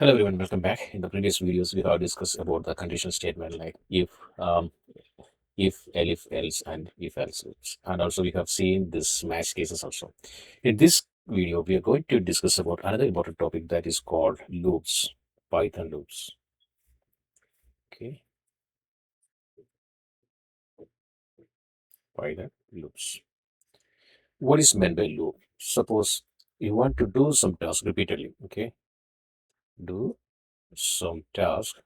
Hello everyone, welcome back. In the previous videos, we have discussed about the conditional statement like um, if, elif, else, and if else loops. And also we have seen this match cases also. In this video, we are going to discuss about another important topic that is called loops, Python loops. Okay, Python loops. What is meant by loop? Suppose you want to do some task repeatedly. Okay, do some task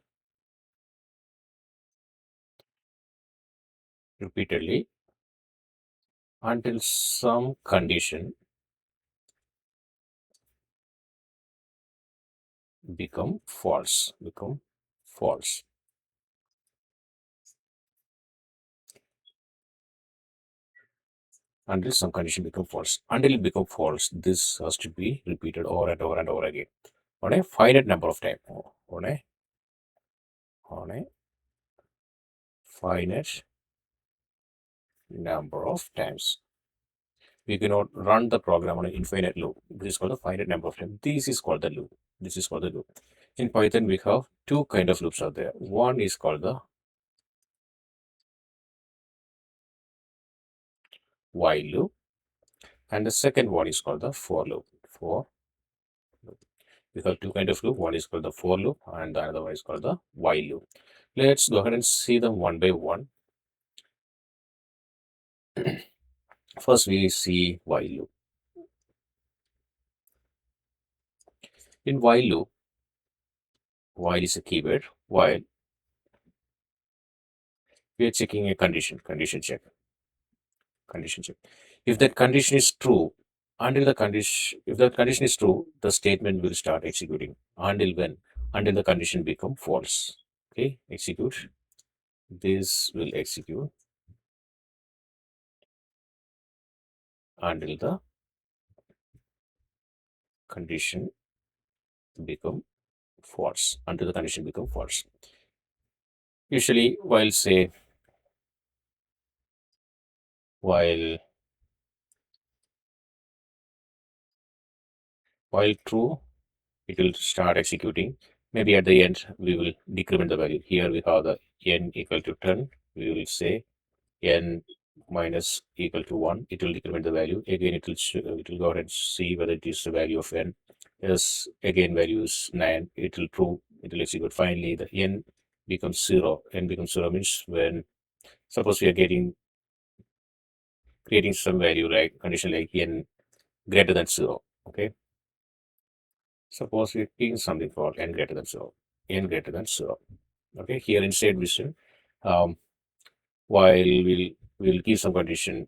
repeatedly until some condition become false. Until some condition become false. Until it become false, this has to be repeated over and over and over again on a finite number of time. On a finite number of times. We cannot run the program on an infinite loop. This is called the finite number of time. This is called the loop. This is called the loop. In Python, we have two kind of loops are there. One is called the while loop, and the second one is called the for loop. For loop. We have two kind of loop. One is called the for loop, and the other one is called the while loop. Let's go ahead and see them one by one. First, we see while loop. In while loop, while is a keyword. While we are checking a condition check. If that condition is true, if that condition is true, the statement will start executing. Until when? Until the condition become false. Okay, execute. This will execute until the condition become false. Until the condition become false. Usually, while while true, it will start executing. Maybe at the end, we will decrement the value. Here we have the n equal to 10. We will say n minus equal to 1. It will decrement the value. Again, it will go ahead and see whether it is the value of n. Yes, again, value is 9. It will true. It will execute. Finally, the n becomes 0. N becomes 0 means when, suppose we are creating some value like condition like n greater than 0. Okay. Suppose we're taking something for n greater than 0. N greater than 0. Okay, here inside vision, while we'll give some condition,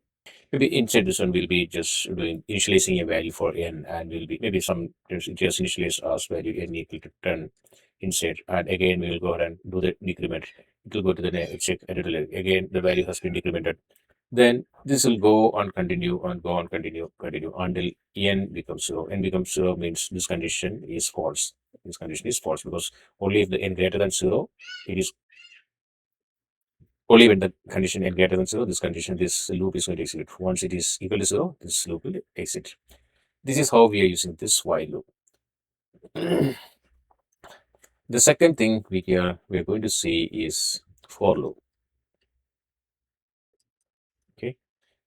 maybe inside this one will be just doing initializing a value for n, and will be maybe some just initialize as value n equal to 10 inside, and again we will go ahead and do the decrement. It will go to the check editor. Again the value has been decremented. Then this will go on continue and go on continue until n becomes 0. N becomes 0 means this condition is false. This condition is false because only if the n greater than 0, it is only when the condition n greater than 0, this loop is going to execute. Once it is equal to 0, this loop will exit. This is how we are using this while loop. The second thing we are going to see is for loop. Okay,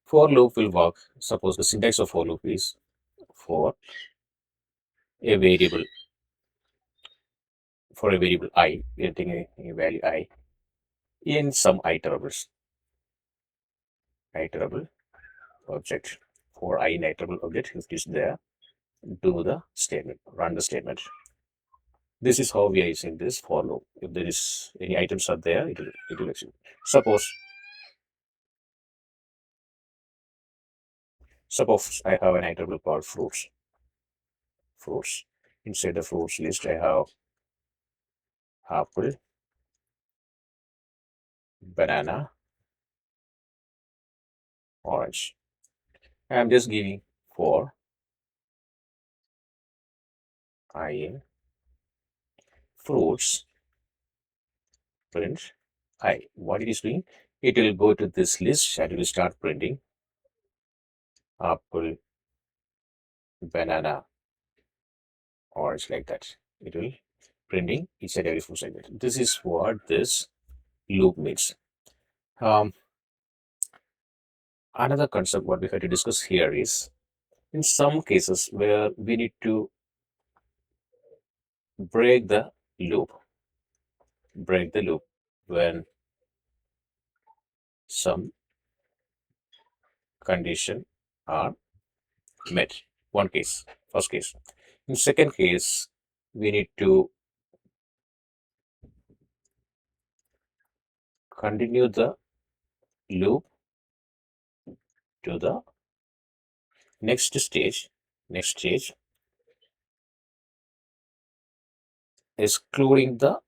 for loop will work. Suppose the syntax of for loop is for a variable I, we are taking a value I in some iterable object. For I in iterable object, if it is there, do the statement, run the statement. This is how we are using this for loop. If there is any items are there, it will execute. Suppose I have an iterable called fruits. Inside the fruits list, I have apple, banana, orange. I am just giving for I in fruits print I. What it is doing, it will go to this list and it will start printing apple, banana, orange, like that. It will printing each and every full segment. This is what this loop means. Um, Another concept what we have to discuss here is in some cases where we need to break the loop, break the loop when some condition are met. One case, first case. In second case, we need to continue the loop to the next stage. Next stage, excluding the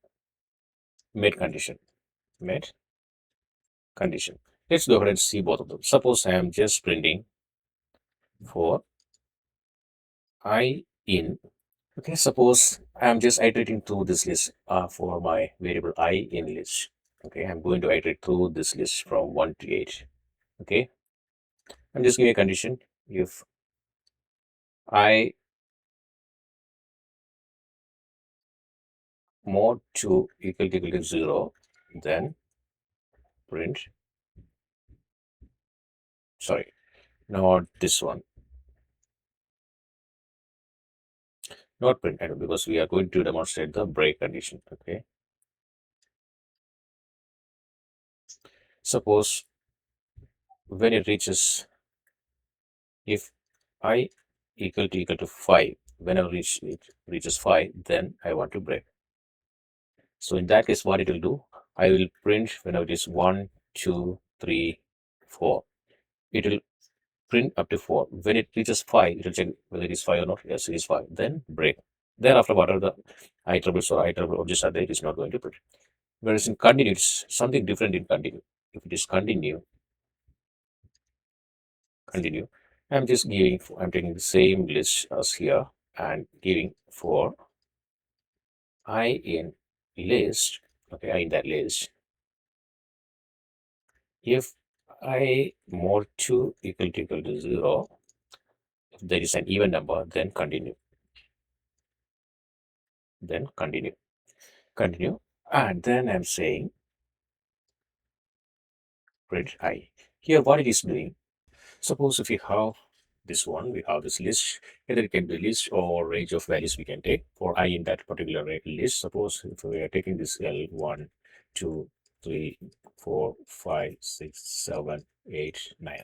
met condition. Met condition. Let's go ahead and see both of them. Suppose I am just printing for I in. Okay, suppose I am just iterating through this list for my variable I in list. Okay, I'm going to iterate through this list from 1 to 8. Okay, I'm just giving a condition. If I mod 2 equal to 0, then print, sorry, not this one, not print because we are going to demonstrate the break condition. Okay, suppose when it reaches, if I equal to 5, whenever it reaches 5, then I want to break. So in that case, what it will do, I will print whenever it is 1, 2, 3, 4. It will print up to 4. When it reaches 5, it will check whether it is 5 or not. Yes, it is 5. Then break. Thereafter, whatever the I triples or I triple objects are there, it is not going to print. Whereas in continue, it's something different in continue. If it is continue, I'm just giving, I'm taking the same list as here and giving for I in list, okay, I in that list. If I mod 2 equal to 0, if there is an even number, then continue. Then continue. Continue. And then I'm saying print I. Here, what it is doing, suppose if you have this one, we have this list, either it can be list or range of values we can take for I in that particular list. Suppose if we are taking this L1, 2, 3, 4, 5, 6, 7, 8, 9.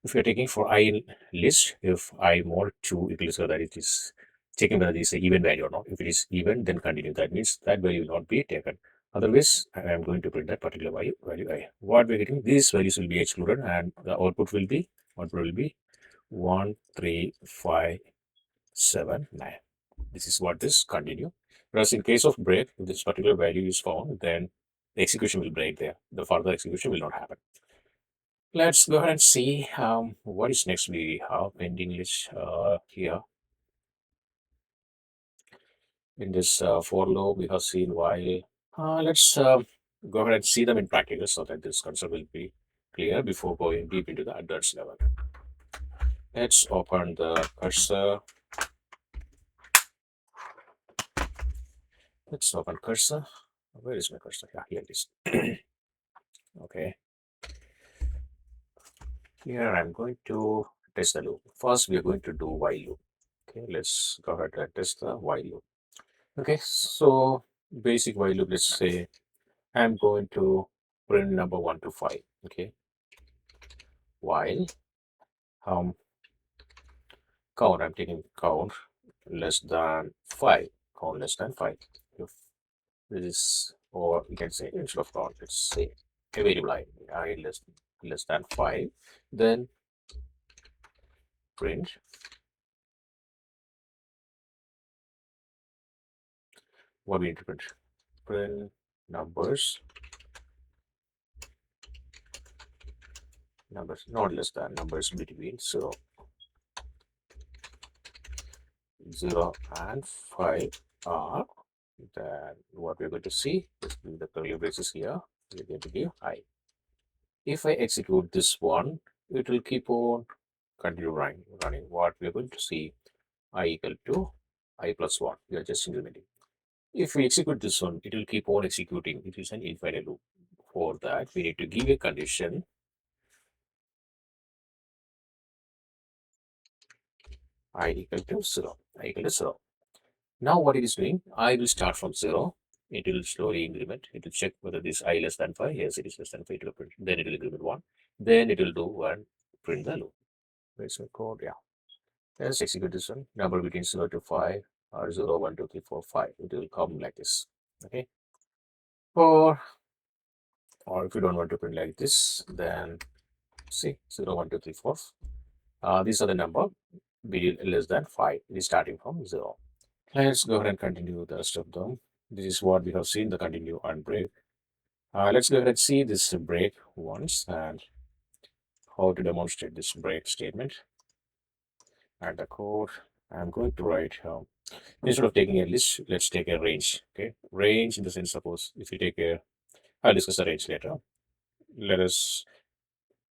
If you're taking for I in list, if I mod 2 equals so that it is checking whether it is an even value or not. If it is even, then continue. That means that value will not be taken. Otherwise, I am going to print that particular value I. What we're getting, these values will be excluded and the output will be 1, 3, 5, 7, 9. This is what this continue. Whereas in case of break, if this particular value is found, then the execution will break there. The further execution will not happen. Let's go ahead and see what is next. We have pending list here. In this for loop, we have seen while. Let's go ahead and see them in practice so that this concept will be clear before going deep into the advanced level. Let's open the cursor. Let's open cursor. Where is my cursor? Yeah, here it is. Okay. Here I'm going to test the loop. First, we are going to do while loop. Okay, let's go ahead and test the while loop. Okay, so basic while loop, let's say I'm going to print number 1 to 5. Okay, while count, I'm taking count less than 5, count less than 5. If this is, or you can say instead of count, let's say a variable I less than 5, then print what we need to print numbers not less than numbers between 0 and 5 are, then what we're going to see is the curly braces here, we're going to give I. If I execute this one, it will keep on continue running. What we're going to see I equal to I plus 1. We are just implementing. If we execute this one, it will keep on executing. It is an infinite loop. For that, we need to give a condition I equal to 0. I equal to 0. Now what it is doing, I will start from 0. It will slowly increment. It will check whether this I less than 5. Yes, it is less than 5. It will print. Then it will increment 1. Then it will do 1. Print the loop. Where's my code? Yeah. Let's execute this one. Number between 0 to 5 or 0, 1, 2, 3, 4, 5. It will come like this. Okay. Or if you don't want to print like this, then see 0, 1, 2, 3, 4. These are the number be less than 5. It is starting from 0. Let's go ahead and continue the rest of them. This is what we have seen, the continue and break. Let's go ahead and see this break once and how to demonstrate this break statement. Add the code. I'm going to write instead of taking a list, let's take a range. Okay, range in the sense, suppose if you take a, I'll discuss the range later. Let us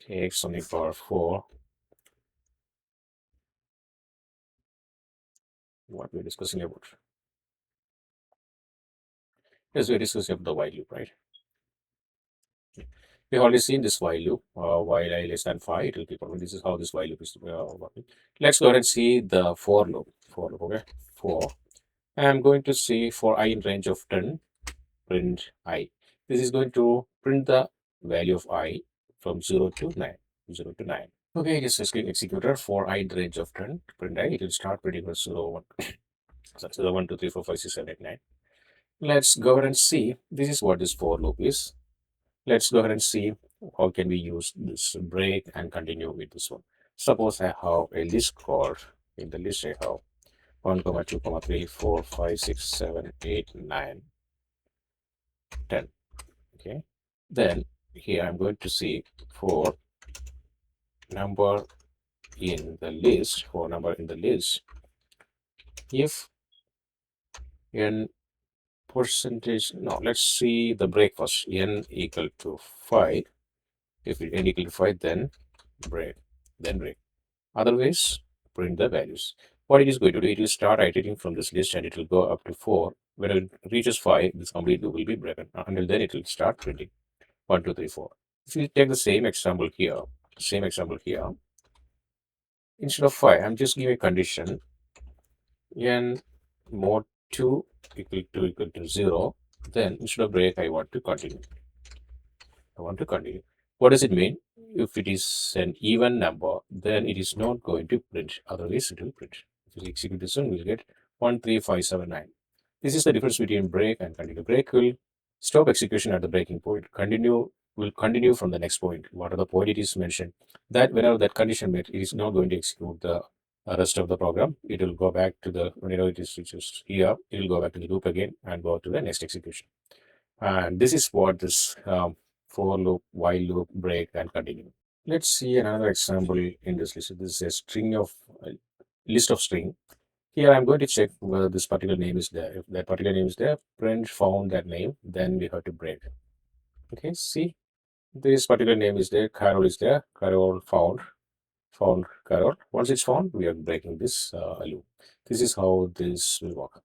take something for 4. What we're discussing about? Yes, we're discussing about the while loop, right? We've already seen this while loop. While I less than 5, it will keep on. This is how this while loop is working. Let's go ahead and see the for loop. For loop, okay? For I'm going to see for I in range of 10, print I. This is going to print the value of I from 0 to 9. 0 to 9. Okay, it is executed for I in range of 10, print I. It will start printing from 0, 1. So 0, 1, 2, 3, 4, 5, 6, 7, 8, 9. Let's go ahead and see. This is what this for loop is. Let's go ahead and see how can we use this break and continue with this one. Suppose I have a list called, in the list I have 1, 2, 3, 4, 5, 6, 7, 8, 9, 10. Okay. Then here I'm going to see for number in the list, if n percentage, no, let's see the break first. N equal to 5. If n equal to 5, then break. Otherwise, print the values. What it is going to do, it will start iterating from this list and it will go up to 4. When it reaches 5, this complete loop will be broken. Until then, it will start printing 1, 2, 3, 4. If you take the same example here, instead of 5, I'm just giving a condition n mod 2 equal to 0. Then instead of break, I want to continue. What does it mean? If it is an even number, then it is not going to print. Otherwise, it will print. If you execute this one, we'll get 13579. This is the difference between break and continue. Break will stop execution at the breaking point. Continue will continue from the next point. Whatever the point it is mentioned, that whenever that condition met, it is not going to execute the rest of the program. It will go back to the, whenever it is just here, it will go back to the loop again and go to the next execution. And this is what this for loop, while loop, break, and continue. Let's see another example in this list. This is a string of list of string. Here I'm going to check whether this particular name is there. If that particular name is there, print found that name, then we have to break. Okay, see, this particular name is there. Carol is there. Carol found Carol. Once it's found, we are breaking this loop. This is how this will work.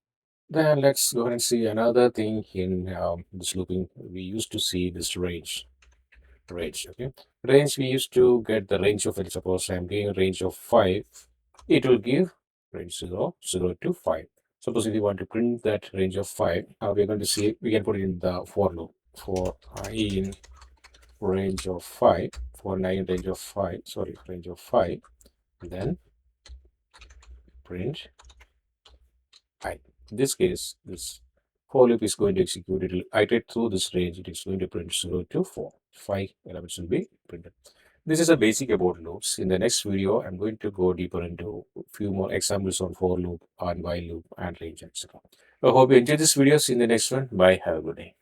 Then let's go ahead and see another thing in this looping. We used to see this range. Okay, range, we used to get the range of it. Suppose I'm giving a range of 5, it will give range 0, 0 to 5. Suppose if you want to print that range of 5, we're going to see, we can put it in the for loop. For I in range of 5, for 9 range of 5, range of 5, then print I. In this case, this for loop is going to execute. It will iterate through this range. It is going to print 0 to 4. 5 elements will be printed. This is a basic about loops. In the next video, I'm going to go deeper into a few more examples on for loop, and while loop, and range, etc. I hope you enjoyed this video. See you in the next one. Bye. Have a good day.